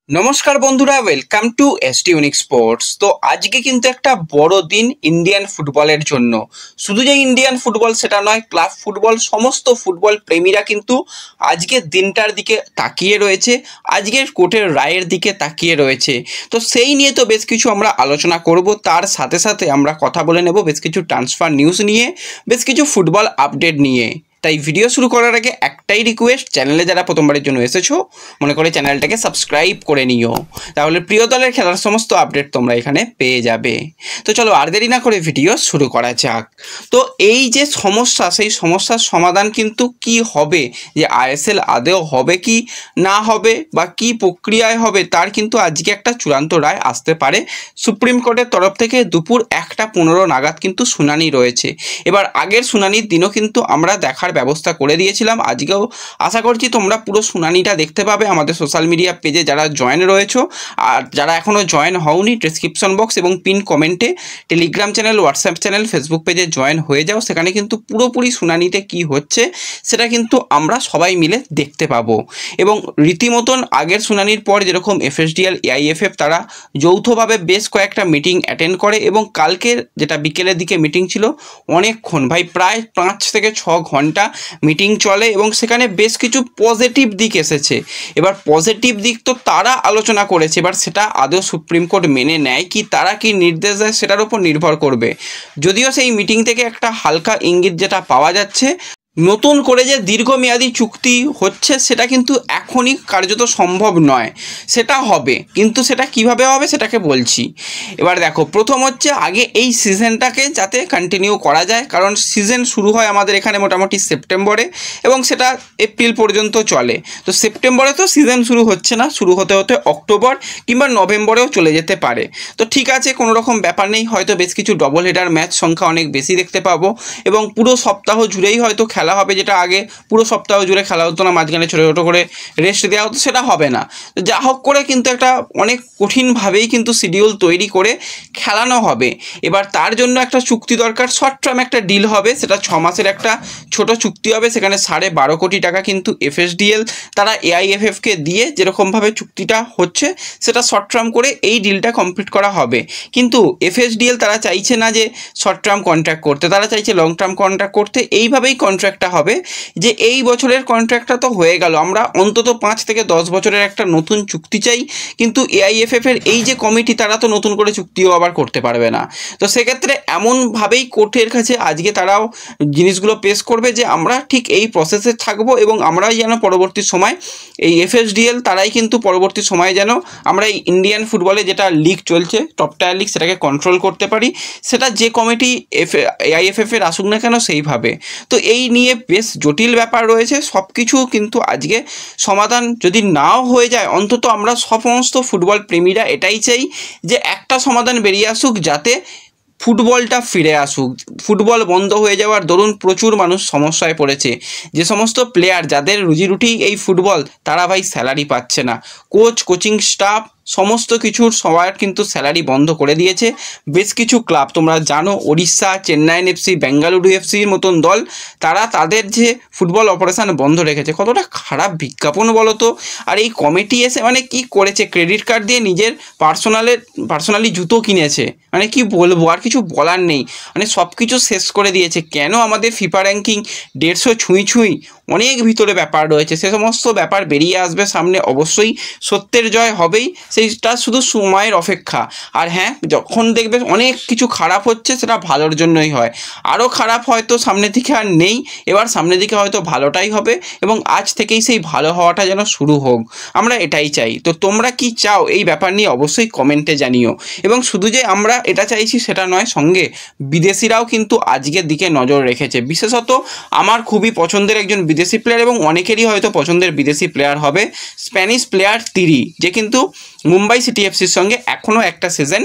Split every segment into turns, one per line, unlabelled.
নমস্কার বন্ধুরা, welcome to ST unique sports. তো আজকে কিন্তু একটা বড় দিন ইন্ডিয়ান ফুটবলের জন্য। শুধু যে ইন্ডিয়ান ফুটবল সেটা নয়, ক্লাব ফুটবল, সমস্ত ফুটবল প্রেমীরা কিন্তু আজকের দিনটার দিকে তাকিয়ে রয়েছে, আজকের কোর্টের রায়ের দিকে তাকিয়ে রয়েছে। তো সেই নিয়ে তো বেশ কিছু আমরা আলোচনা করব, তার সাথে সাথে আমরা কথা বলে নেব বেশ কিছু ট্রান্সফার নিউজ নিয়ে, বেশ কিছু ফুটবল আপডেট নিয়ে। তাই ভিডিও শুরু করার আগে একটাই রিকোয়েস্ট, চ্যানেলে যারা প্রথমবারের জন্য এসেছো মনে করে চ্যানেলটাকে সাবস্ক্রাইব করে নিও, তাহলে প্রিয় দলের খেলার সমস্ত আপডেট তোমরা এখানে পেয়ে যাবে। তো চলো আর দেরি না করে ভিডিও শুরু করা যাক। তো এই যে সমস্যা, সেই সমস্যার সমাধান কিন্তু কি হবে, যে আইএসএল আদেও হবে কি না হবে বা কি প্রক্রিয়ায় হবে, তার কিন্তু আজকে একটা চূড়ান্ত রায় আসতে পারে। সুপ্রিম কোর্টের তরফ থেকে দুপুর 1:15 নাগাদ কিন্তু শুনানি রয়েছে। এবার আগের শুনানির দিনও কিন্তু আমরা দেখার ব্যবস্থা করে দিয়েছিলাম, আজকেও আশা করছি তোমরা পুরো শুনানিটা দেখতে পাবে আমাদের সোশ্যাল মিডিয়া পেজে যারা জয়েন রয়েছো। আর যারা এখনও জয়েন হওনি, ডেসক্রিপশন বক্স এবং পিন কমেন্টে Telegram channel, WhatsApp channel, Facebook পেজে জয়েন হয়ে যাও। সেখানে কিন্তু পুরোপুরি শুনানিতে কি হচ্ছে সেটা কিন্তু আমরা সবাই মিলে দেখতে পাবো। এবং রীতিমতন আগের শুনানির পর যেরকম এফএসডিএল, এআইএফএফ তারা যৌথভাবে বেশ কয়েকটা মিটিং অ্যাটেন্ড করে, এবং কালকের যেটা বিকেলের দিকে মিটিং ছিল অনেকক্ষণ, ভাই প্রায় 5 থেকে 6 ঘন্টা মিটিং চলে, এবং সেখানে বেশ কিছু পজিটিভ দিক এসেছে। এবার পজিটিভ দিক তো তারা আলোচনা করেছে, এবার সেটা আদৌ সুপ্রিম কোর্ট মেনে নেয় কি, তারা কি নির্দেশ দেয় সেটার উপর নির্ভর করবে। যদিও সেই মিটিং থেকে একটা হালকা ইঙ্গিত যেটা পাওয়া যাচ্ছে, নতুন করে যে দীর্ঘমেয়াদী চুক্তি হচ্ছে সেটা কিন্তু এখনই কার্যত সম্ভব নয়, সেটা হবে, কিন্তু সেটা কিভাবে হবে সেটাকে বলছি। এবার দেখো, প্রথম হচ্ছে আগে এই সিজনটাকে যাতে কন্টিনিউ করা যায়, কারণ সিজন শুরু হয় আমাদের এখানে মোটামুটি সেপ্টেম্বরে এবং সেটা এপ্রিল পর্যন্ত চলে। তো সেপ্টেম্বরে তো সিজন শুরু হচ্ছে না, শুরু হতে হতে অক্টোবর কিংবা নভেম্বরেও চলে যেতে পারে। তো ঠিক আছে, কোনো রকম ব্যাপার নেই, হয়তো বেশ কিছু ডবল হেডার ম্যাচ সংখ্যা অনেক বেশি দেখতে পাবো, এবং পুরো সপ্তাহ জুড়েই হয়তো খেলা হবে, যেটা আগে পুরো সপ্তাহ জুড়ে খেলা হতো না, মাঝখানে ছোটো ছোটো করে রেস্ট দেওয়া হতো, সেটা হবে না। যা হোক করে কিন্তু একটা অনেক কঠিনভাবেই কিন্তু শিডিউল তৈরি করে খেলানো হবে। এবার তার জন্য একটা চুক্তি দরকার, শর্ট টার্ম একটা ডিল হবে, সেটা 6 মাসের একটা ছোট চুক্তি হবে। সেখানে 12.5 কোটি টাকা কিন্তু এফএসডিএল তারা এআইএফএফকে দিয়ে যেরকমভাবে চুক্তিটা হচ্ছে সেটা শর্ট টার্ম করে এই ডিলটা কমপ্লিট করা হবে। কিন্তু এফএসডিএল তারা চাইছে না যে শর্ট টার্ম কন্ট্রাক্ট করতে, তারা চাইছে লং টার্ম কন্ট্রাক্ট করতে। এইভাবেই কন্ট্রাক্টটা হবে, যে এই বছরের কন্ট্রাক্টটা তো হয়ে গেল, আমরা অন্তত 5 থেকে 10 বছরের একটা নতুন চুক্তি চাই। কিন্তু এআইএফএফের এই যে কমিটি, তারা তো নতুন করে চুক্তিও আবার করতে পারবে না। তো সেক্ষেত্রে এমনভাবেই কোর্টের কাছে আজকে তারাও জিনিসগুলো পেশ করবে যে আমরা ঠিক এই প্রসেসে থাকবো, এবং আমরাই যেন পরবর্তী সময় এই এফএসডিএল তারাই কিন্তু পরবর্তী সময়ে যেন আমরা এই ইন্ডিয়ান ফুটবলে যেটা লিগ চলছে, টপ টায়ার লিগ, সেটাকে কন্ট্রোল করতে পারি। সেটা যে কমিটি এআইএফএফের আসুক না কেন সেইভাবে। তো এই নিয়ে বেশ জটিল ব্যাপার রয়েছে, সব কিছু কিন্তু আজকে সমাধান যদি নাও হয়ে যায়, অন্তত আমরা সমস্ত ফুটবল প্রেমীরা এটাই চাই যে একটা সমাধান বেরিয়ে আসুক, যাতে ফুটবলটা ফিরে আসুক। ফুটবল বন্ধ হয়ে যাওয়ার দরুন প্রচুর মানুষ সমস্যায় পড়েছে। যে সমস্ত প্লেয়ার যাদের রুজিরুটি এই ফুটবল, তারা ভাই স্যালারি পাচ্ছে না, কোচ, কোচিং স্টাফ সমস্ত কিছুর সবার কিন্তু স্যালারি বন্ধ করে দিয়েছে। বেশ কিছু ক্লাব তোমরা জানো, ওড়িশা, চেন্নাইন এফসি, বেঙ্গালুরু এফসির মতন দল, তারা তাদের যে ফুটবল অপারেশন বন্ধ রেখেছে। কতটা খারাপ বিজ্ঞাপন বলো তো। আর এই কমিটি এসে মানে কি করেছে, ক্রেডিট কার্ড দিয়ে নিজের পার্সোনালি জুতো কিনেছে, মানে কি বলবো, আর কিছু বলার নেই। মানে সব কিছু শেষ করে দিয়েছে। কেন আমাদের ফিফা র্যাঙ্কিং 150 ছুঁই অনেক ভিতরে ব্যাপার রয়েছে, সে সমস্ত ব্যাপার বেরিয়ে আসবে সামনে, অবশ্যই সত্যের জয় হবেই, সেইটা শুধু সময়ের অপেক্ষা। আর হ্যাঁ, যখন দেখবে অনেক কিছু খারাপ হচ্ছে সেটা ভালোর জন্যই হয়, আরও খারাপ হয়তো সামনের দিকে আর নেই, এবার সামনের দিকে হয়তো ভালোটাই হবে, এবং আজ থেকেই সেই ভালো হওয়াটা যেন শুরু হোক, আমরা এটাই চাই। তো তোমরা কি চাও এই ব্যাপার নিয়ে অবশ্যই কমেন্টে জানিও। এবং শুধু যে আমরা এটা চাইছি সেটা নয়, সঙ্গে বিদেশিরাও কিন্তু আজকের দিকে নজর রেখেছে। বিশেষত আমার খুবই পছন্দের একজন বিদেশি প্লেয়ার, এবং অনেকেরই হয়তো পছন্দের বিদেশি প্লেয়ার হবে, স্প্যানিশ প্লেয়ার তিরি, যে কিন্তু মুম্বাই সিটি এফসির সঙ্গে এখনও একটা সিজন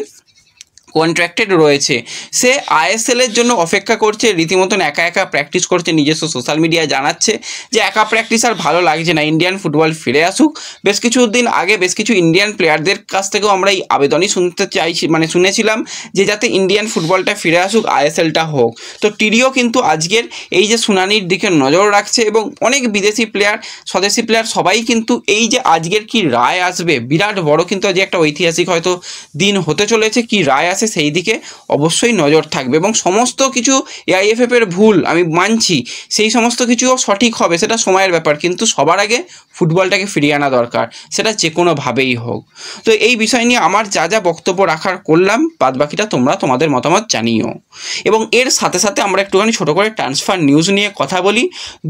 কন্ট্রাক্টেড রয়েছে। সে আইএসএল এর জন্য অপেক্ষা করছে, রীতিমতন একা একা প্র্যাকটিস করছে, নিজস্ব সোশ্যাল মিডিয়ায় জানাচ্ছে যে একা প্র্যাকটিস আর ভালো লাগছে না, ইন্ডিয়ান ফুটবল ফিরে আসুক। বেশ কিছু দিন আগে বেশ কিছু ইন্ডিয়ান প্লেয়ারদের কাছ থেকেও আমরা এই আবেদনই শুনেছিলাম যে যাতে ইন্ডিয়ান ফুটবলটা ফিরে আসুক, আইএসএলটা হোক। তো টিডিও কিন্তু আজকের এই যে শুনানির দিকে নজর রাখছে এবং অনেক বিদেশি প্লেয়ার, স্বদেশি প্লেয়ার সবাই কিন্তু এই যে আজকের কি রায় আসবে, বিরাট বড় কিন্তু আজ একটা ঐতিহাসিক হয়তো দিন হতে চলেছে, কি রায় আসে সেই দিকে অবশ্যই নজর থাকবে। এবং সমস্ত কিছু এআইএফএফ এর ভুল আমি মানছি, সেই সমস্ত কিছুও সঠিক হবে, সেটা সময়ের ব্যাপার, কিন্তু সবার আগে ফুটবলটাকে ফিরিয়ে আনা দরকার, সেটা যে কোনোভাবেই হোক। তো এই বিষয় নিয়ে আমার যা যা বক্তব্য রাখার করলাম, বাদ বাকিটা তোমরা তোমাদের মতামত জানিও। এবং এর সাথে সাথে আমরা একটুখানি ছোটো করে ট্রান্সফার নিউজ নিয়ে কথা বলি।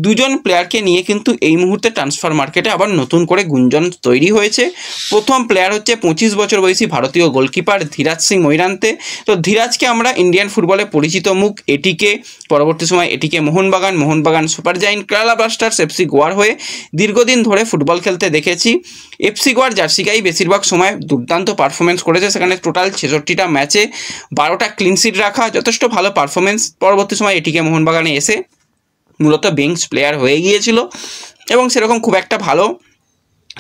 দুজন প্লেয়ারকে নিয়ে কিন্তু এই মুহূর্তে ট্রান্সফার মার্কেটে আবার নতুন করে গুঞ্জন তৈরি হয়েছে। প্রথম প্লেয়ার হচ্ছে 25 বছর বয়সী ভারতীয় গোলকিপার ধীরাজ সিং মৈরান্তে। তো ধীরাজকে আমরা ইন্ডিয়ান ফুটবলে পরিচিত মুখ, এটিকে পরবর্তী সময় এটিকে Mohun Bagan super giant, Kerala Blasters, FC গোয়ার হয়ে দীর্ঘদিন ধরে ফুটবল খেলতে দেখেছি। এফসি গোয়ার জার্সি গায়ে বেশিরভাগ সময় দুর্দান্ত পারফরমেন্স করেছে, সেখানে টোটাল 66টা ম্যাচে 12টা ক্লিনশিট রাখা, যথেষ্ট ভালো পারফরমেন্স। পরবর্তী সময় এটিকে মোহনবাগানে এসে মূলত বেঞ্চ প্লেয়ার হয়ে গিয়েছিল এবং সেরকম খুব একটা ভালো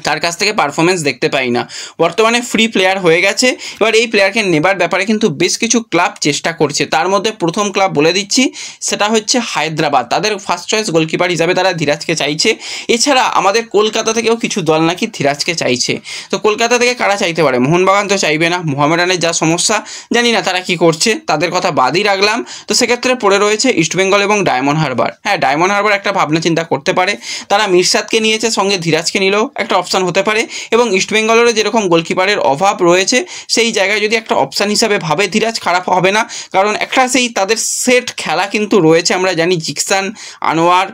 তার কাছ থেকে পারফরমেন্স দেখতে পাই না। বর্তমানে ফ্রি প্লেয়ার হয়ে গেছে। এবার এই প্লেয়ারকে নেবার ব্যাপারে কিন্তু বেশ কিছু ক্লাব চেষ্টা করছে, তার মধ্যে প্রথম ক্লাব বলে দিচ্ছি সেটা হচ্ছে হায়দ্রাবাদ। তাদের ফার্স্ট চয়েস গোলকিপার হিসাবে তারা ধীরাজকে চাইছে। এছাড়া আমাদের কলকাতা থেকেও কিছু দল নাকি ধীরাজকে চাইছে। তো কলকাতা থেকে কারা চাইতে পারে? মোহনবাগান তো চাইবে না, মোহামেডানের যা সমস্যা জানি না তারা কি করছে, তাদের কথা বাদই রাখলাম। তো সেক্ষেত্রে পড়ে রয়েছে ইস্টবেঙ্গল এবং ডায়মন্ড হারবার। হ্যাঁ, ডায়মন্ড হারবার একটা ভাবনা চিন্তা করতে পারে, তারা মিরসাদকে নিয়েছে, সঙ্গে ধীরাজকে নিলেও একটা অপশান হতে পারে। এবং ইস্টবেঙ্গলেরও যেরকম গোলকিপারের অভাব রয়েছে, সেই জায়গায় যদি একটা অপশান হিসাবে ভাবে ধীরাজ, খারাপ হবে না। কারণ একটা সেই তাদের সেট খেলা কিন্তু রয়েছে, আমরা জানি জিকসান, আনোয়ার,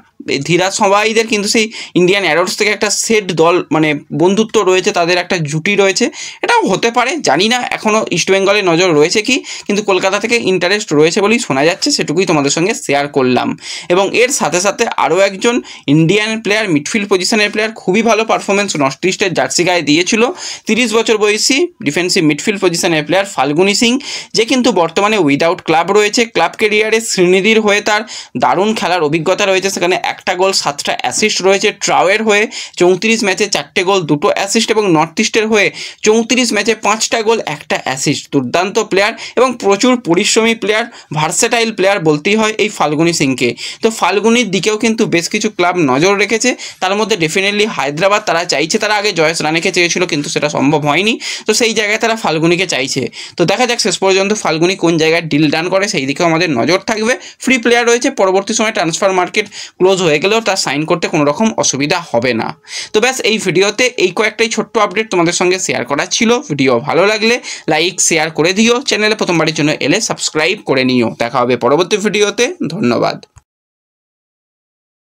ধীরাজ সবাইদের কিন্তু সেই ইন্ডিয়ান অ্যারোস থেকে একটা সেট দল, মানে বন্ধুত্ব রয়েছে, তাদের একটা জুটি রয়েছে। এটাও হতে পারে, জানি না এখনও ইস্টবেঙ্গলের নজর রয়েছে কি, কিন্তু কলকাতা থেকে ইন্টারেস্ট রয়েছে বলেই শোনা যাচ্ছে, সেটুকুই তোমাদের সঙ্গে শেয়ার করলাম। এবং এর সাথে সাথে আরও একজন ইন্ডিয়ান প্লেয়ার, মিডফিল্ড পজিশনের প্লেয়ার, খুবই ভালো পারফরমেন্স নর্থ ইস্টের জার্সি গায়ে দিয়েছিল, 30 বছর বয়সী ডিফেন্সিভ মিডফিল্ড পজিশনের প্লেয়ার ফাল্গুনি সিং, যে কিন্তু বর্তমানে উইদাউট ক্লাব রয়েছে। ক্লাব ক্যারিয়ারে শ্রীনিধির হয়ে তার দারুণ খেলার অভিজ্ঞতা রয়েছে, সেখানে 1টা গোল 7টা অ্যাসিস্ট রয়েছে। ট্রাওয়ের হয়ে 34 ম্যাচে 4টে গোল 2টো অ্যাসিস্ট, এবং নর্থ ইস্টের হয়ে 34 ম্যাচে 5টা গোল 1টা অ্যাসিস্ট। দুর্দান্ত প্লেয়ার এবং প্রচুর পরিশ্রমী প্লেয়ার, ভার্সেটাইল প্লেয়ার বলতেই হয় এই ফাল্গুনি সিংকে। তো ফাল্গুনির দিকেও কিন্তু বেশ কিছু ক্লাব নজর রেখেছে, তার মধ্যে ডেফিনেটলি হায়দ্রাবাদ, তারা চাইছে, তারা আগে জয়েস রানেকে চেয়েছিল কিন্তু সেটা সম্ভব হয়নি, তো সেই জায়গায় তারা ফাল্গুনিকে চাইছে। তো দেখা যাক শেষ পর্যন্ত ফাল্গুনি কোন জায়গায় ডিল ডান করে, সেই দিকেও আমাদের নজর থাকবে। ফ্রি প্লেয়ার রয়েছে, পরবর্তী সময় ট্রান্সফার মার্কেট ক্লোজ হয়ে গেলেও তার সাইন করতে কোনো রকম অসুবিধা হবে না। তো ব্যাস এই ভিডিওতে এই কয়েকটাই ছোট্ট আপডেট তোমাদের সঙ্গে শেয়ার করা ছিল। ভিডিও ভালো লাগলে লাইক শেয়ার করে দিও, চ্যানেলে প্রথমবারের জন্য এলে সাবস্ক্রাইব করে নিও। দেখা হবে পরবর্তী ভিডিওতে, ধন্যবাদ।